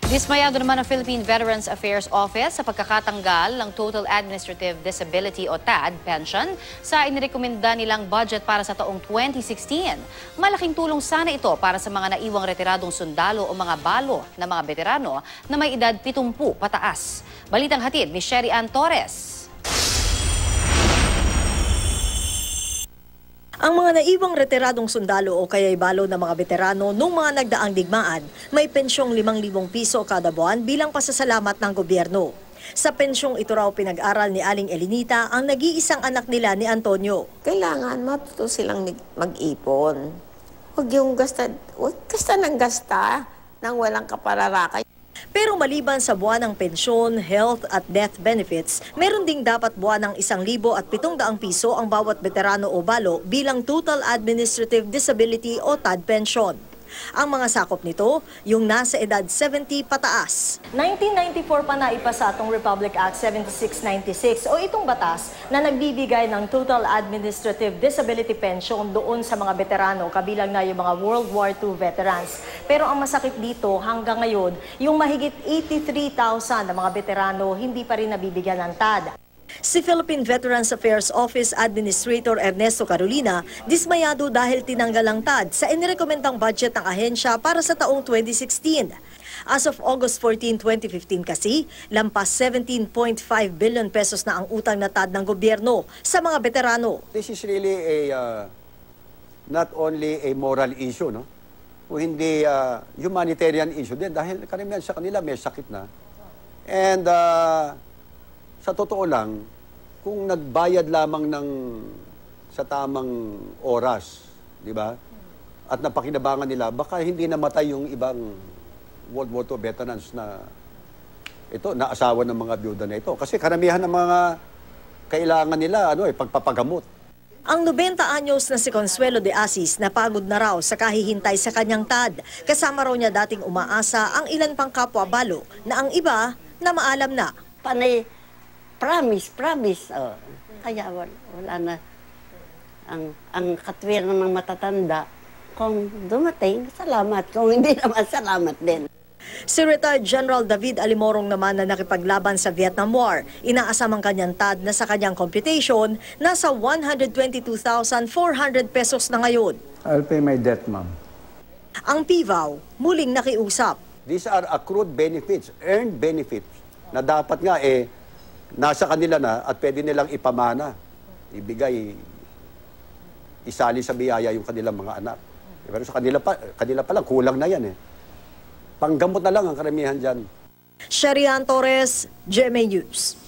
Dismayado naman ang Philippine Veterans Affairs Office sa pagkakatanggal ng Total Administrative Disability o TAD pension sa inirekomenda nilang budget para sa taong 2016. Malaking tulong sana ito para sa mga naiwang retiradong sundalo o mga balo na mga veterano na may edad 70 pataas. Balitang hatid ni Sherry Ann Torres. Ang mga naiwang retiradong sundalo o kaya'y balo na mga veterano nung mga nagdaang digmaan, may pensyong 5,000 piso kada buwan bilang pasasalamat ng gobyerno. Sa pensyong ito raw pinag-aral ni Aling Elinita ang nag-iisang anak nila ni Antonio. Kailangan matuto silang mag-ipon. Huwag gasta ng gasta nang walang kapararakan. Pero maliban sa buwan ng pensyon, health at death benefits, meron ding dapat buwan ng 1,700 piso ang bawat veterano o balo bilang Total Administrative Disability o TAD pension. Ang mga sakop nito, yung nasa edad 70 pataas. 1994 pa naipasa itong Republic Act 7696 o itong batas na nagbibigay ng Total Administrative Disability Pension doon sa mga veterano, kabilang na yung mga World War II veterans. Pero ang masakit dito hanggang ngayon, yung mahigit 83,000 na mga veterano hindi pa rin nabibigyan ng TAD. Si Philippine Veterans Affairs Office Administrator Ernesto Carolina, dismayado dahil tinanggal ang TAD sa inirekomendang budget ng ahensya para sa taong 2016. As of August 14, 2015 kasi, lampas 17.5 billion pesos na ang utang na TAD ng gobyerno sa mga veterano. This is really not only a moral issue, no? O hindi humanitarian issue din dahil karamihan sa kanila may sakit na. And sa totoo lang, kung nagbayad lamang sa tamang oras, di ba? At napakinabangan nila, baka hindi namatay yung ibang World War II veterans na asawa ng mga byuda na ito. Kasi karamihan ng mga kailangan nila, pagpapagamot. Ang 90 anyos na si Consuelo de Asis napagod na raw sa kahihintay sa kanyang TAD. Kasama raw niya dating umaasa ang ilan pang kapwa balo na ang iba na maalam na. Panay, promise. Oh. Kaya wala na. Ang katwiran ng matatanda, kung dumating, salamat. Kung hindi naman, salamat din. Si retired General David Alimorong naman na nakipaglaban sa Vietnam War, inaasam ang kanyang TAD na sa kanyang computation, nasa 122,400 pesos na ngayon. I'll pay my debt, ma'am. Ang PIVAW, muling nakiusap. These are accrued benefits, earned benefits, na dapat nga nasa kanila na at pwede nilang ipamana, ibigay, isali sa biyaya yung kanilang mga anak. Pero sa kanila pa lang, kulang na yan Panggamot na lang ang karamihan dyan. Sherry Ann Torres, GMA News.